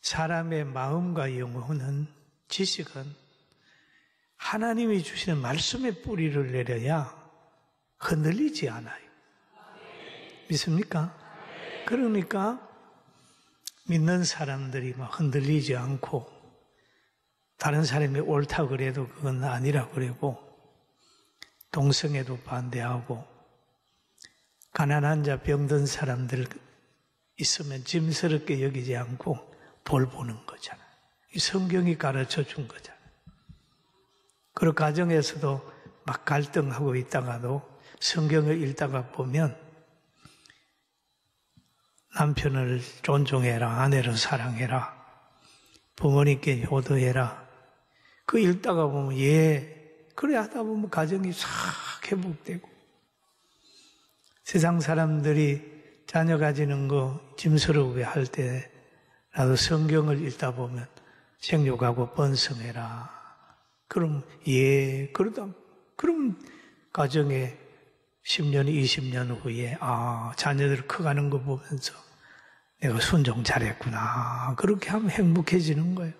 사람의 마음과 영혼은, 지식은 하나님이 주시는 말씀의 뿌리를 내려야 흔들리지 않아요. 믿습니까? 그러니까 믿는 사람들이 막 흔들리지 않고 다른 사람이 옳다고 그래도 그건 아니라고 그러고 동성애도 반대하고 가난한 자 병든 사람들 있으면 짐스럽게 여기지 않고 볼 보는 거잖아요. 이 성경이 가르쳐 준 거잖아요. 그리고 가정에서도 막 갈등하고 있다가도 성경을 읽다가 보면 남편을 존중해라, 아내를 사랑해라, 부모님께 효도해라. 그 읽다가 보면 그래 하다 보면 가정이 싹 회복되고 세상 사람들이 자녀 가지는 거 짐스러워 할 때라도 성경을 읽다 보면 생육하고 번성해라. 그럼 그럼 가정에 10년, 20년 후에 자녀들 커가는 거 보면서 내가 순종 잘했구나. 그렇게 하면 행복해지는 거예요.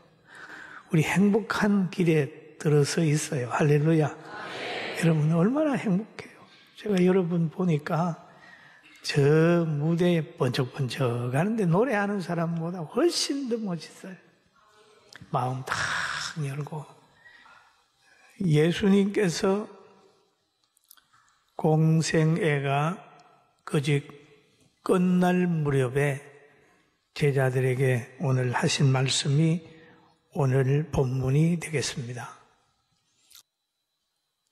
우리 행복한 길에 들어서 있어요. 할렐루야. 여러분 얼마나 행복해요. 제가 여러분 보니까 저 무대에 번쩍번쩍 하는데 노래하는 사람보다 훨씬 더 멋있어요. 마음 탁 열고. 예수님께서 공생애가 거짓 끝날 무렵에 제자들에게 오늘 하신 말씀이 오늘 본문이 되겠습니다.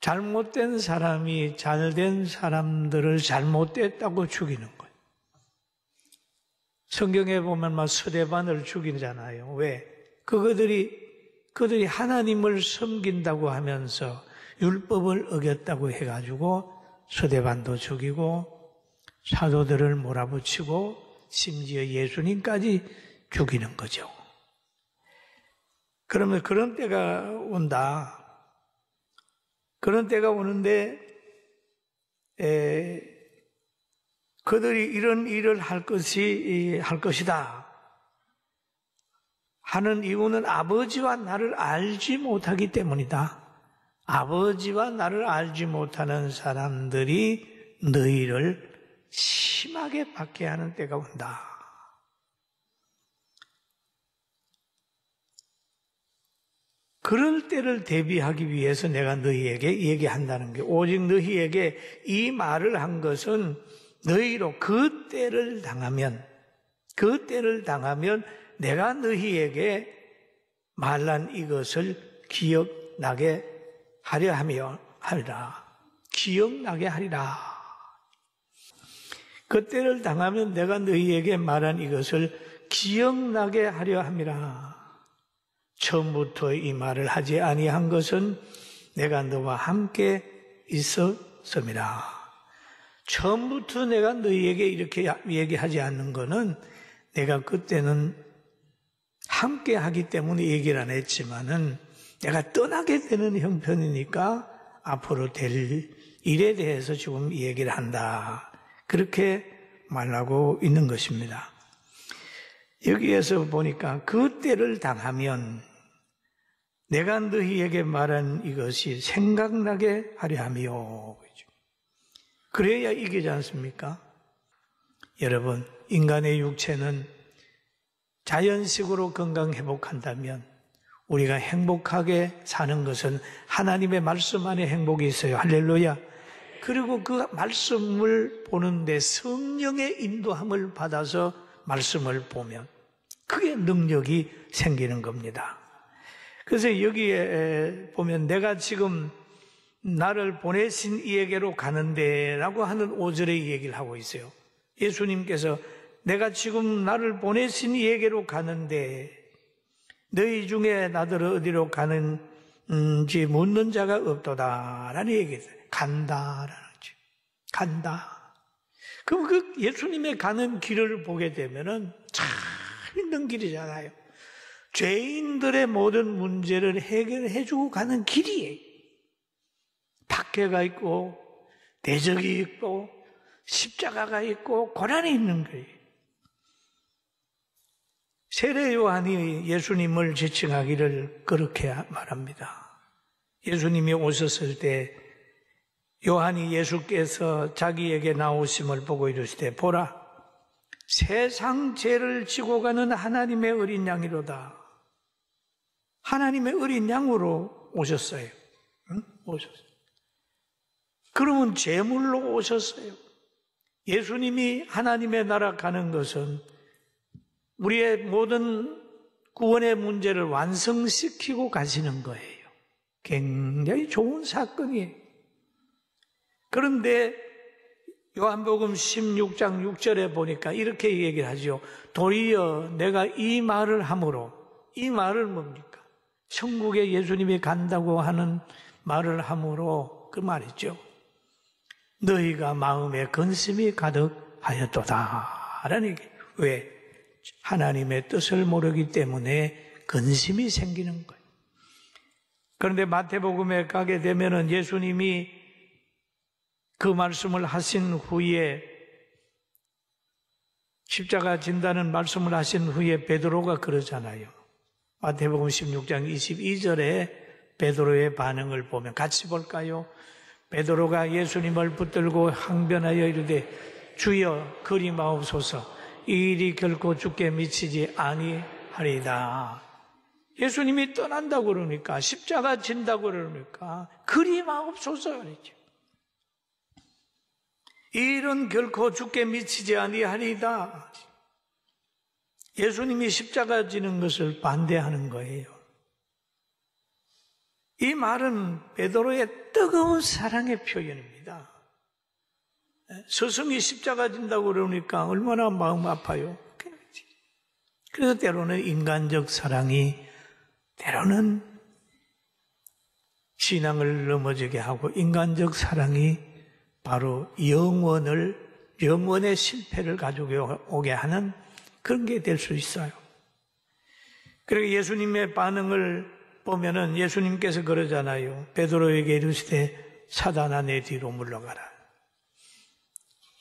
잘못된 사람이 잘된 사람들을 잘못됐다고 죽이는 거예요. 성경에 보면 막 스데반을 죽이잖아요. 왜? 그들이 하나님을 섬긴다고 하면서 율법을 어겼다고 해가지고 스데반도 죽이고 사도들을 몰아붙이고 심지어 예수님까지 죽이는 거죠. 그러면 그런 때가 온다. 그런 때가 오는데 그들이 이런 일을 할 것이다 하는 이유는 아버지와 나를 알지 못하기 때문이다. 아버지와 나를 알지 못하는 사람들이 너희를 심하게 박해하는 때가 온다. 그럴 때를 대비하기 위해서 내가 너희에게 얘기한다는 게, 오직 너희에게 이 말을 한 것은 너희로 그 때를 당하면 내가 너희에게 말한 이것을 기억나게 하려 하리라. 기억나게 하리라. 그 때를 당하면 내가 너희에게 말한 이것을 기억나게 하려 함이라. 처음부터 이 말을 하지 아니한 것은 내가 너와 함께 있었음이라. 처음부터 내가 너희에게 이렇게 얘기하지 않는 것은 내가 그때는 함께 하기 때문에 얘기를 안 했지만은 내가 떠나게 되는 형편이니까 앞으로 될 일에 대해서 지금 얘기를 한다. 그렇게 말하고 있는 것입니다. 여기에서 보니까 그 때를 당하면 내가 너희에게 말한 이것이 생각나게 하려 하며, 그래야 이기지 않습니까? 여러분, 인간의 육체는 자연식으로 건강 회복한다면 우리가 행복하게 사는 것은 하나님의 말씀 안에 행복이 있어요. 할렐루야. 그리고 그 말씀을 보는데 성령의 인도함을 받아서 말씀을 보면 그게 능력이 생기는 겁니다. 그래서 여기에 보면 내가 지금 나를 보내신 이에게로 가는데 라고 하는 5절의 얘기를 하고 있어요. 예수님께서 내가 지금 나를 보내신 이에게로 가는데 너희 중에 나더러 어디로 가는지 묻는 자가 없도다 라는 얘기했어요. 간다라는 거죠. 간다. 그럼 그 예수님의 가는 길을 보게 되면은 참 힘든 길이잖아요. 죄인들의 모든 문제를 해결해주고 가는 길이에요. 박해가 있고 대적이 있고 십자가가 있고 고난이 있는 거예요. 세례 요한이 예수님을 지칭하기를 그렇게 말합니다. 예수님이 오셨을 때 요한이 예수께서 자기에게 나오심을 보고 이르시되 보라 세상 죄를 지고 가는 하나님의 어린 양이로다. 하나님의 어린 양으로 오셨어요. 응? 오셨어요. 그러면 제물로 오셨어요. 예수님이 하나님의 나라 가는 것은 우리의 모든 구원의 문제를 완성시키고 가시는 거예요. 굉장히 좋은 사건이에요. 그런데 요한복음 16장 6절에 보니까 이렇게 얘기를 하죠. 도리어 내가 이 말을 함으로, 이 말은 뭡니까? 천국에 예수님이 간다고 하는 말을 함으로 그 말이죠. 너희가 마음에 근심이 가득하였도다 라는 얘기. 왜? 하나님의 뜻을 모르기 때문에 근심이 생기는 거예요. 그런데 마태복음에 가게 되면은 예수님이 그 말씀을 하신 후에 십자가 진다는 말씀을 하신 후에 베드로가 그러잖아요. 마태복음 16장 22절에 베드로의 반응을 보면 같이 볼까요? 베드로가 예수님을 붙들고 항변하여 이르되 주여 그리마옵소서 이 일이 결코 주께 미치지 아니하리이다. 예수님이 떠난다고 그러니까 십자가 진다고 그러니까 그리마옵소서 그랬죠. 이 일은 결코 주께 미치지 아니하리이다. 예수님이 십자가 지는 것을 반대하는 거예요. 이 말은 베드로의 뜨거운 사랑의 표현입니다. 스승이 십자가 진다고 그러니까 얼마나 마음 아파요. 그래서 때로는 인간적 사랑이 때로는 신앙을 넘어지게 하고 인간적 사랑이 바로 영원의 실패를 가져오게 하는 그런 게 될 수 있어요. 그리고 예수님의 반응을 보면은 예수님께서 그러잖아요. 베드로에게 이르시되 사단아 내 뒤로 물러가라.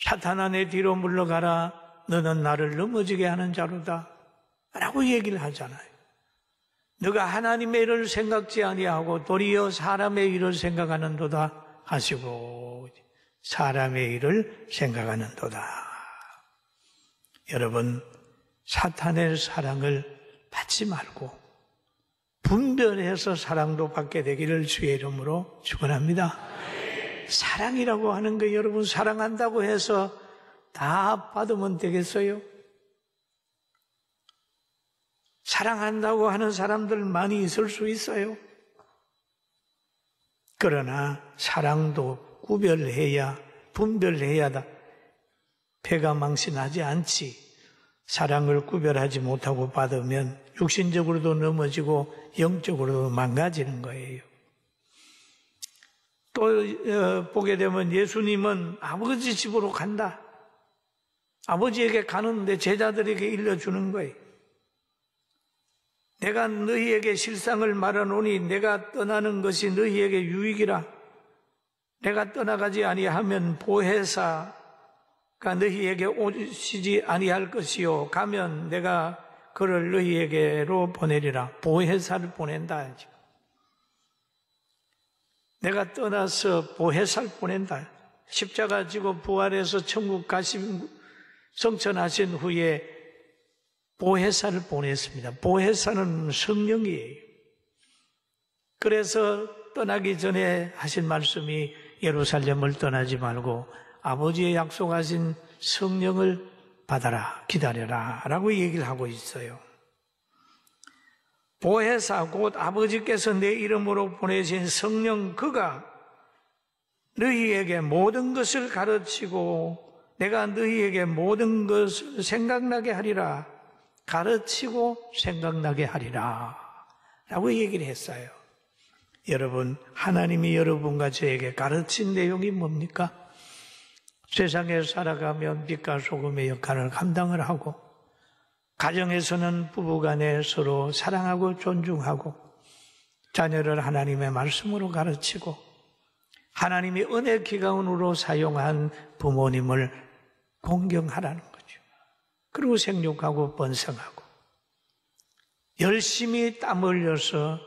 사탄아 내 뒤로 물러가라. 너는 나를 넘어지게 하는 자로다. 라고 얘기를 하잖아요. 너가 하나님의 일을 생각지 아니하고 도리어 사람의 일을 생각하는도다 하시고 사람의 일을 생각하는도다. 여러분 사탄의 사랑을 받지 말고 분별해서 사랑도 받게 되기를 주의 이름으로 축원합니다. 사랑이라고 하는 거 여러분 사랑한다고 해서 다 받으면 되겠어요? 사랑한다고 하는 사람들 많이 있을 수 있어요. 그러나 사랑도 구별해야 분별해야 배가 망신하지 않지. 사랑을 구별하지 못하고 받으면 육신적으로도 넘어지고 영적으로도 망가지는 거예요. 또 보게 되면 예수님은 아버지 집으로 간다. 아버지에게 가는데 제자들에게 일러주는 거예요. 내가 너희에게 실상을 말하노니 내가 떠나는 것이 너희에게 유익이라. 내가 떠나가지 아니하면 보혜사가 너희에게 오시지 아니할 것이요 가면 내가 그를 너희에게로 보내리라. 보혜사를 보낸다. 내가 떠나서 보혜사를 보낸다. 십자가 지고 부활해서 천국 가신 성천하신 후에 보혜사를 보냈습니다. 보혜사는 성령이에요. 그래서 떠나기 전에 하신 말씀이 예루살렘을 떠나지 말고 아버지의 약속하신 성령을 받아라, 기다려라 라고 얘기를 하고 있어요. 보혜사 곧 아버지께서 내 이름으로 보내신 성령 그가 너희에게 모든 것을 가르치고 내가 너희에게 모든 것을 생각나게 하리라. 가르치고 생각나게 하리라 라고 얘기를 했어요. 여러분 하나님이 여러분과 저에게 가르친 내용이 뭡니까? 세상에 살아가면 빛과 소금의 역할을 감당을 하고 가정에서는 부부간에 서로 사랑하고 존중하고 자녀를 하나님의 말씀으로 가르치고 하나님이 은혜 기관으로 사용한 부모님을 공경하라는 거죠. 그리고 생육하고 번성하고 열심히 땀 흘려서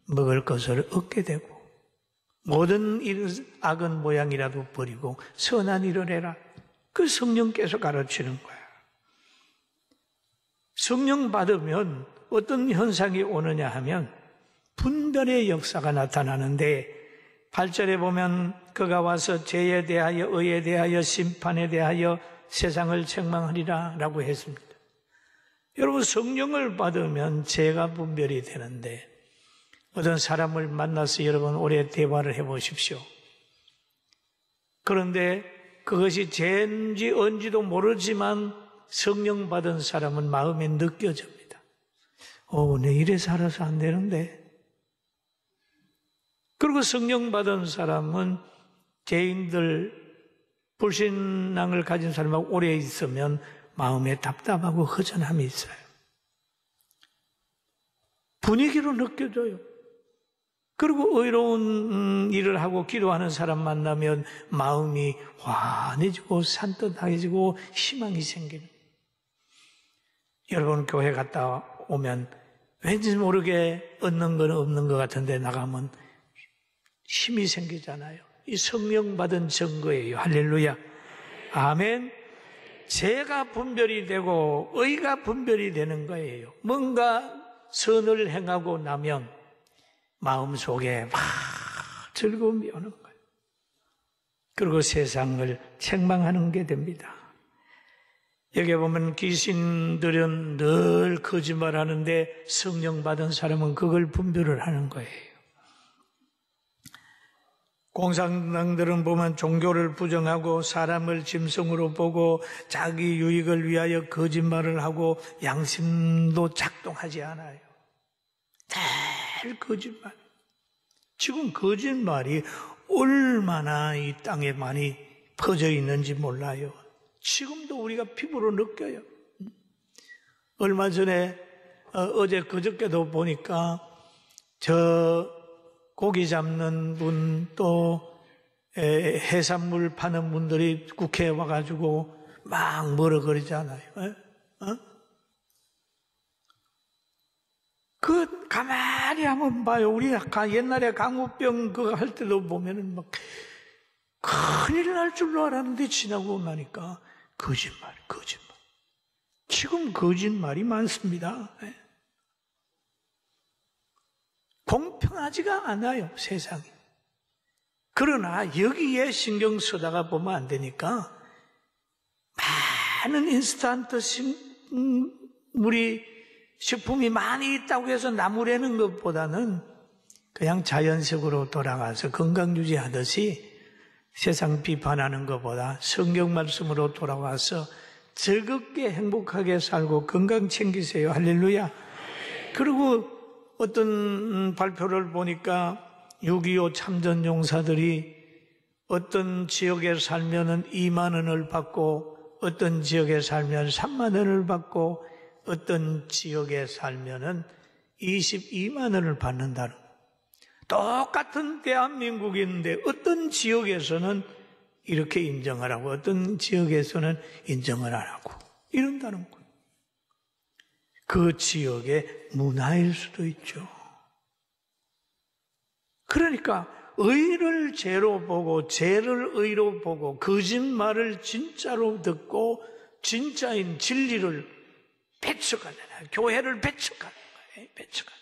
먹을 것을 얻게 되고 모든 악은 모양이라도 버리고 선한 일을 해라. 그 성령께서 가르치는 거야. 성령 받으면 어떤 현상이 오느냐 하면 분별의 역사가 나타나는데 8절에 보면 그가 와서 죄에 대하여 의에 대하여 심판에 대하여 세상을 책망하리라 라고 했습니다. 여러분, 성령을 받으면 죄가 분별이 되는데 어떤 사람을 만나서 여러분 오래 대화를 해보십시오. 그런데 그것이 죄인지 언지도 모르지만 성령 받은 사람은 마음에 느껴집니다. 내 이래 살아서 안 되는데. 그리고 성령 받은 사람은 죄인들, 불신앙을 가진 사람하고 오래 있으면 마음에 답답하고 허전함이 있어요. 분위기로 느껴져요. 그리고 의로운 일을 하고 기도하는 사람 만나면 마음이 환해지고 산뜻해지고 희망이 생기는. 여러분, 교회 갔다 오면 왠지 모르게 얻는 건 없는 것 같은데 나가면 힘이 생기잖아요. 이 성령 받은 증거예요. 할렐루야. 아멘. 죄가 분별이 되고 의가 분별이 되는 거예요. 뭔가 선을 행하고 나면 마음속에 막 즐거움이 오는 거예요. 그리고 세상을 책망하는 게 됩니다. 여기 보면 귀신들은 늘 거짓말하는데 성령 받은 사람은 그걸 분별을 하는 거예요. 공산당들은 보면 종교를 부정하고 사람을 짐승으로 보고 자기 유익을 위하여 거짓말을 하고 양심도 작동하지 않아요. 늘 거짓말. 지금 거짓말이 얼마나 이 땅에 많이 퍼져 있는지 몰라요. 지금도 우리가 피부로 느껴요. 얼마 전에 어제 그저께도 보니까 저 고기 잡는 분 또 해산물 파는 분들이 국회에 와가지고 막 뭐러거리잖아요. 그 가만히 한번 봐요. 우리 옛날에 강우병 그거 할 때도 보면은 막 큰일 날 줄로 알았는데 지나고 나니까 거짓말. 지금 거짓말이 많습니다. 공평하지가 않아요, 세상이. 그러나 여기에 신경 쓰다가 보면 안 되니까 많은 인스턴트 식품이 많이 있다고 해서 나무라는 것보다는 그냥 자연적으로 돌아가서 건강 유지하듯이 세상 비판하는 것보다 성경 말씀으로 돌아와서 즐겁게 행복하게 살고 건강 챙기세요. 할렐루야. 그리고 어떤 발표를 보니까 6.25 참전용사들이 어떤 지역에 살면은 2만 원을 받고 어떤 지역에 살면 3만 원을 받고 어떤 지역에 살면은 22만 원을 받는다는. 똑같은 대한민국인데 어떤 지역에서는 이렇게 인정을 하고 어떤 지역에서는 인정을 안 하고 이런다는 거예요. 그 지역의 문화일 수도 있죠. 그러니까 의를 죄로 보고 죄를 의로 보고 거짓말을 진짜로 듣고 진짜인 진리를 배척하는 거예요. 교회를 배척하는 거예요. 배척하는 거예요.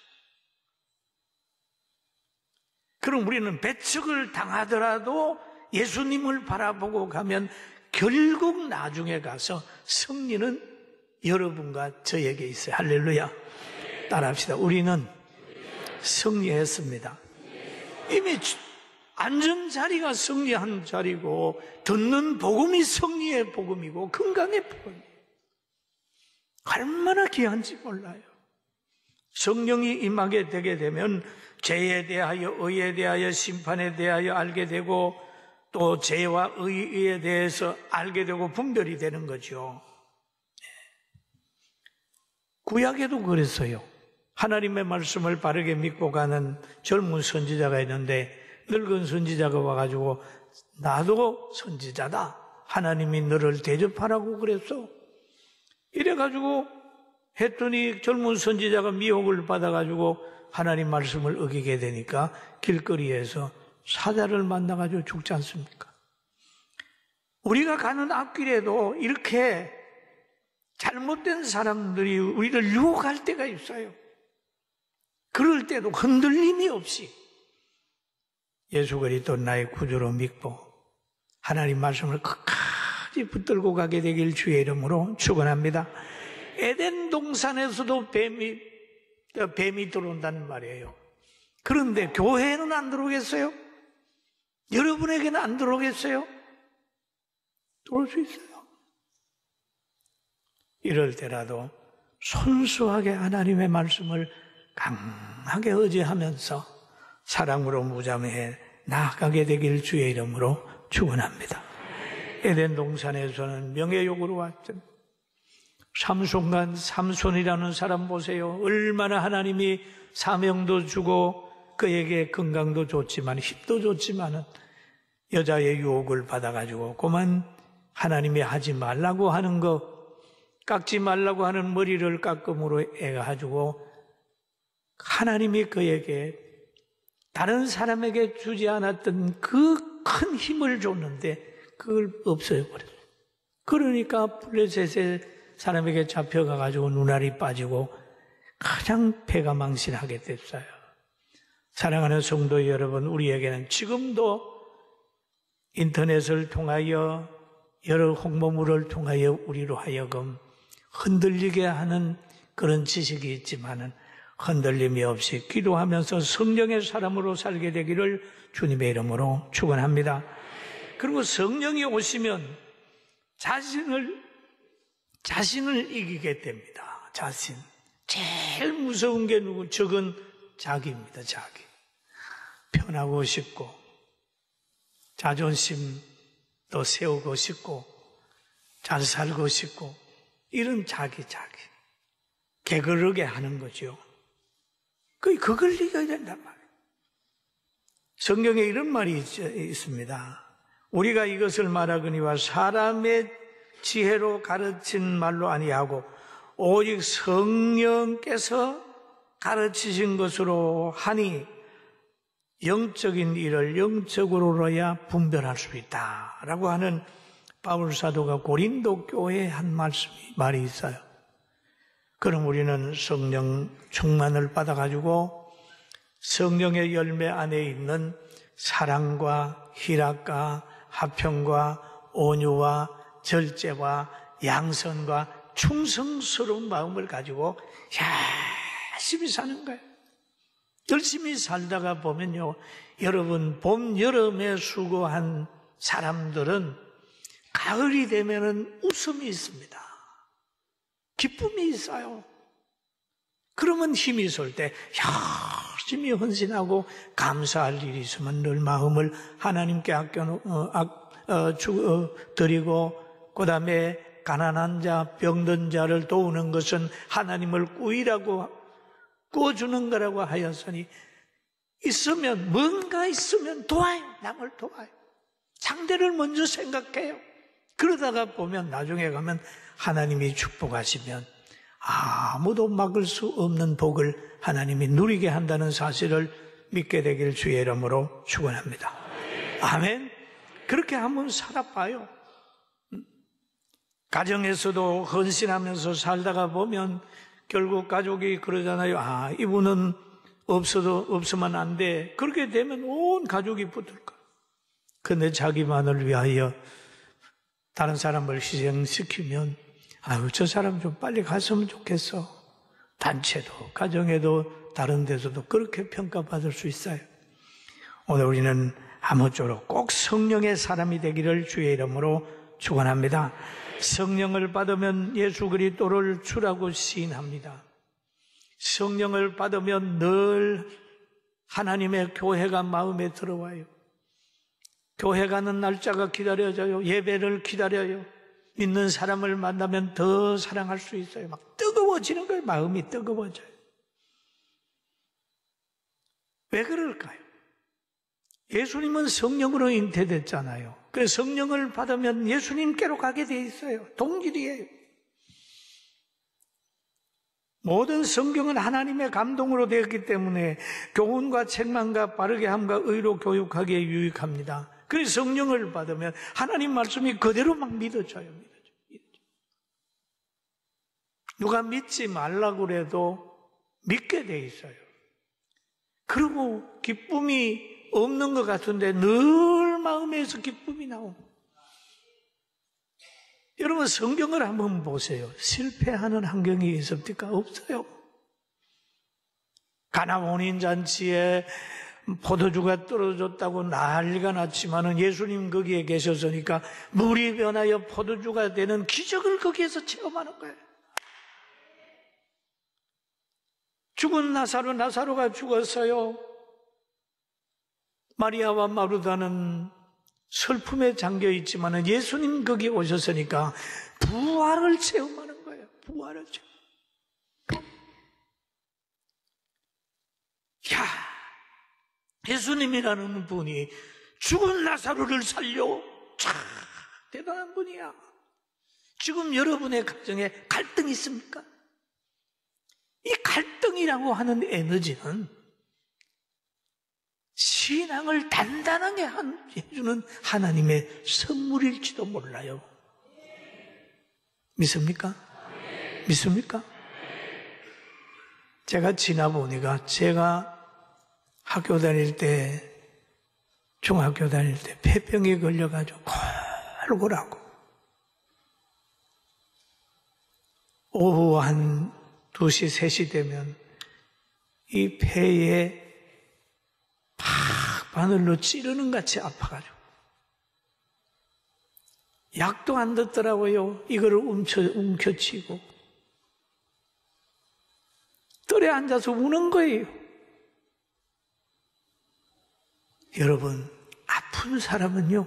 그럼 우리는 배척을 당하더라도 예수님을 바라보고 가면 결국 나중에 가서 승리는 여러분과 저에게 있어요. 할렐루야. 따라합시다. 우리는 승리했습니다. 이미 앉은 자리가 승리한 자리고 듣는 복음이 승리의 복음이고 건강의 복음이에요. 얼마나 귀한지 몰라요. 성령이 임하게 되게 되면 죄에 대하여 의에 대하여 심판에 대하여 알게 되고 또 죄와 의에 대해서 알게 되고 분별이 되는 거죠. 구약에도 그랬어요. 하나님의 말씀을 바르게 믿고 가는 젊은 선지자가 있는데 늙은 선지자가 와가지고 나도 선지자다. 하나님이 너를 대접하라고 그랬어. 이래가지고 했더니 젊은 선지자가 미혹을 받아가지고 하나님 말씀을 어기게 되니까 길거리에서 사자를 만나가지고 죽지 않습니까? 우리가 가는 앞길에도 이렇게 잘못된 사람들이 우리를 유혹할 때가 있어요. 그럴 때도 흔들림이 없이 예수 그리스도 나의 구주로 믿고 하나님 말씀을 끝까지 붙들고 가게 되길 주의 이름으로 축원합니다. 에덴 동산에서도 뱀이 들어온다는 말이에요. 그런데 교회에는 안 들어오겠어요? 여러분에게는 안 들어오겠어요? 들어올 수 있어요. 이럴 때라도 순수하게 하나님의 말씀을 강하게 의지하면서 사랑으로 무잠해 나아가게 되길 주의 이름으로 축원합니다. 에덴 동산에서는 명예욕으로 왔던 삼손이라는 사람 보세요. 얼마나 하나님이 사명도 주고 그에게 건강도 좋지만 힘도 좋지만은 여자의 유혹을 받아가지고 그만 하나님이 하지 말라고 하는 거, 깎지 말라고 하는 머리를 깎음으로 해가지고 하나님이 그에게 다른 사람에게 주지 않았던 그 큰 힘을 줬는데 그걸 없애버렸어요. 그러니까 블레셋의 사람에게 잡혀가가지고 눈알이 빠지고 가장 패가 망신하게 됐어요. 사랑하는 성도 여러분, 우리에게는 지금도 인터넷을 통하여 여러 홍보물을 통하여 우리로 하여금 흔들리게 하는 그런 지식이 있지만은 흔들림이 없이 기도하면서 성령의 사람으로 살게 되기를 주님의 이름으로 축원합니다. 그리고 성령이 오시면 자신을 이기게 됩니다. 자신. 제일 무서운 게 누구? 적은 자기입니다. 자기. 편하고 싶고 자존심도 세우고 싶고 잘 살고 싶고 이런 자기. 게으르게 하는 거죠. 그걸 이겨야 된단 말이에요. 성경에 이런 말이 있습니다. 우리가 이것을 말하거니와 사람의 지혜로 가르친 말로 아니하고 오직 성령께서 가르치신 것으로 하니 영적인 일을 영적으로야 분별할 수 있다라고 하는 바울 사도가 고린도 교회에 한 말이 있어요. 그럼 우리는 성령 충만을 받아가지고 성령의 열매 안에 있는 사랑과 희락과 화평과 온유와 절제와 양선과 충성스러운 마음을 가지고 열심히 사는 거예요. 열심히 살다가 보면요, 여러분 봄, 여름에 수고한 사람들은 가을이 되면은 웃음이 있습니다. 기쁨이 있어요. 그러면 힘이 있을 때 열심히 헌신하고 감사할 일이 있으면 늘 마음을 하나님께 드리고 그 다음에 가난한 자, 병든 자를 도우는 것은 하나님을 구워주는 거라고 하였으니 뭔가 있으면 도와요. 남을 도와요. 상대를 먼저 생각해요. 그러다가 보면 나중에 가면 하나님이 축복하시면 아무도 막을 수 없는 복을 하나님이 누리게 한다는 사실을 믿게 되길 주의 이름으로 축원합니다. 아멘. 그렇게 한번 살아봐요. 가정에서도 헌신하면서 살다가 보면 결국 가족이 그러잖아요. 이분은 없으면 안 돼. 그렇게 되면 온 가족이 붙을 거예요. 근데 자기만을 위하여 다른 사람을 희생시키면 저 사람 좀 빨리 갔으면 좋겠어. 단체도, 가정에도, 다른 데서도 그렇게 평가받을 수 있어요. 오늘 우리는 아무쪼록 꼭 성령의 사람이 되기를 주의 이름으로 축원합니다. 성령을 받으면 예수 그리스도를 주라고 시인합니다. 성령을 받으면 늘 하나님의 교회가 마음에 들어와요. 교회 가는 날짜가 기다려져요. 예배를 기다려요. 믿는 사람을 만나면 더 사랑할 수 있어요. 막 뜨거워지는 거예요. 마음이 뜨거워져요. 왜 그럴까요? 예수님은 성령으로 잉태됐잖아요. 그래서 성령을 받으면 예수님께로 가게 돼 있어요. 동일이에요. 모든 성경은 하나님의 감동으로 되었기 때문에 교훈과 책망과 바르게 함과 의로 교육하기에 유익합니다. 그래서 성령을 받으면 하나님 말씀이 그대로 막 믿어져요. 누가 믿지 말라고 그래도 믿게 돼 있어요. 그리고 기쁨이 없는 것 같은데 늘 마음에서 기쁨이 나옵니다. 여러분 성경을 한번 보세요. 실패하는 환경이 있습니까? 없어요. 가나 혼인잔치에 포도주가 떨어졌다고 난리가 났지만은 예수님 거기에 계셨으니까 물이 변하여 포도주가 되는 기적을 거기에서 체험하는 거예요. 죽은 나사로가 죽었어요. 마리아와 마르다는 슬픔에 잠겨 있지만 예수님 거기 오셨으니까 부활을 체험하는 거예요. 부활을 체험. 야, 예수님이라는 분이 죽은 나사로를 살려. 참 대단한 분이야. 지금 여러분의 가정에 갈등이 있습니까? 이 갈등이라고 하는 에너지는 신앙을 단단하게 해주는 하나님의 선물일지도 몰라요. 믿습니까? 믿습니까? 제가 지나보니까 제가 학교 다닐 때, 중학교 다닐 때 폐병에 걸려가지고 골골하고 오후 한 2시, 3시 되면 이 폐에 팍 바늘로 찌르는 같이 아파가지고 약도 안 듣더라고요. 이거를 움켜쥐고 뜰에 앉아서 우는 거예요. 여러분, 아픈 사람은요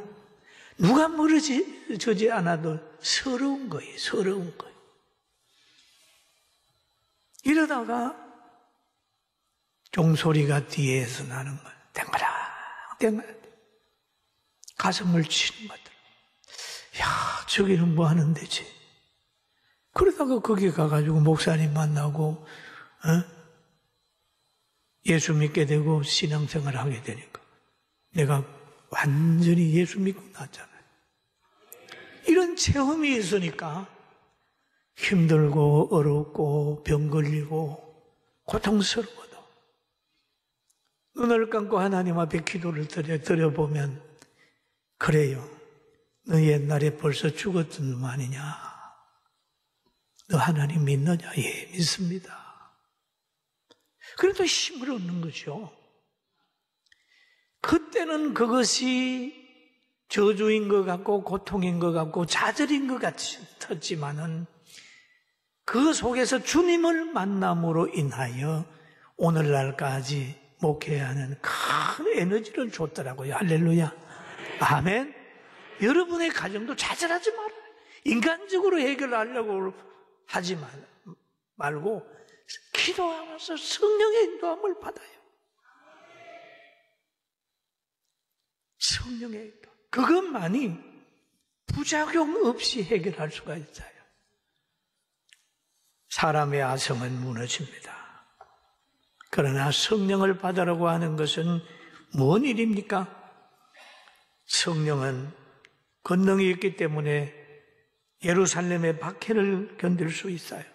누가 멀어지지 않아도 서러운 거예요. 서러운 거예요. 이러다가 종소리가 뒤에서 나는 거예요. 땡가락 가슴을 치는 것 같아요. 야, 저기는 뭐 하는 데지? 그러다가 거기 가가지고 목사님 만나고 예수 믿게 되고 신앙생활을 하게 되니까 내가 완전히 예수 믿고 났잖아요. 이런 체험이 있으니까 힘들고 어렵고 병 걸리고 고통스러워도 눈을 감고 하나님 앞에 기도를 드려보면 그래요. 너 옛날에 벌써 죽었던 놈 아니냐? 너 하나님 믿느냐? 예, 믿습니다. 그래도 힘을 얻는 거죠. 그때는 그것이 저주인 것 같고 고통인 것 같고 좌절인 것 같았지만은 그 속에서 주님을 만남으로 인하여 오늘날까지 목회하는 큰 에너지를 줬더라고요. 할렐루야. 아멘. 여러분의 가정도 좌절하지 말아요. 인간적으로 해결하려고 하지 말고 기도하면서 성령의 인도함을 받아요. 성령의 인도. 그것만이 부작용 없이 해결할 수가 있어요. 사람의 아성은 무너집니다. 그러나 성령을 받으라고 하는 것은 뭔 일입니까? 성령은 권능이 있기 때문에 예루살렘의 박해를 견딜 수 있어요.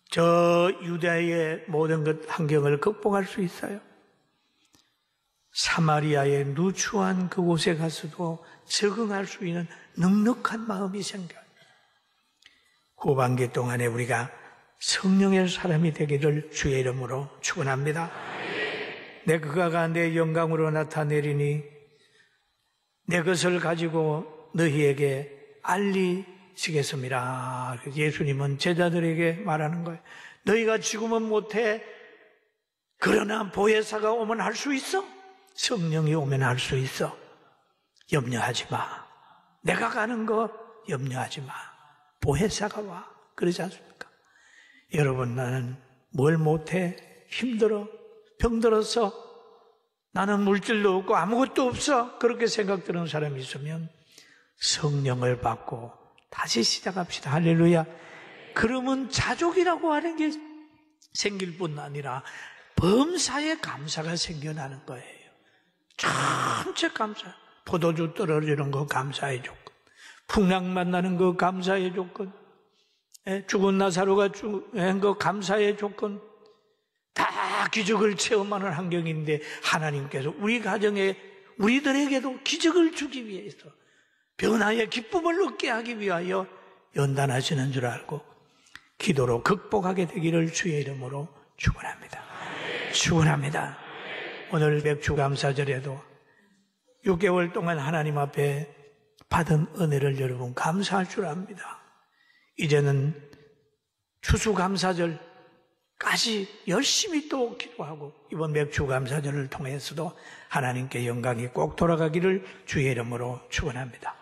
저 유대의 모든 것 환경을 극복할 수 있어요. 사마리아의 누추한 그곳에 가서도 적응할 수 있는 넉넉한 마음이 생겨요. 후반기 동안에 우리가 성령의 사람이 되기를 주의 이름으로 축원합니다. 내 그가가 내 영광으로 나타내리니 내 것을 가지고 너희에게 알리시겠습니다. 예수님은 제자들에게 말하는 거예요. 너희가 지금은 못해. 그러나 보혜사가 오면 할 수 있어. 성령이 오면 할 수 있어. 염려하지 마. 내가 가는 거 염려하지 마. 보혜사가 와. 그러지 않습니까? 여러분, 나는 뭘 못해? 힘들어? 병들어서? 나는 물질도 없고 아무것도 없어? 그렇게 생각드는 사람이 있으면 성령을 받고 다시 시작합시다. 할렐루야. 그러면 자족이라고 하는 게 생길 뿐 아니라 범사에 감사가 생겨나는 거예요. 전체 감사. 포도주 떨어지는 거 감사의 조건, 풍랑 만나는 거 감사의 조건, 죽은 나사로가 한 거 감사의 조건, 다 기적을 체험하는 환경인데 하나님께서 우리 가정에 우리들에게도 기적을 주기 위해서 변화의 기쁨을 얻게 하기 위하여 연단하시는 줄 알고 기도로 극복하게 되기를 주의 이름으로 축원합니다. 축원합니다. 오늘 백주감사절에도 6개월 동안 하나님 앞에 받은 은혜를 여러분 감사할 줄 압니다. 이제는 추수감사절까지 열심히 또 기도하고 이번 백주감사절을 통해서도 하나님께 영광이 꼭 돌아가기를 주의 이름으로 축원합니다.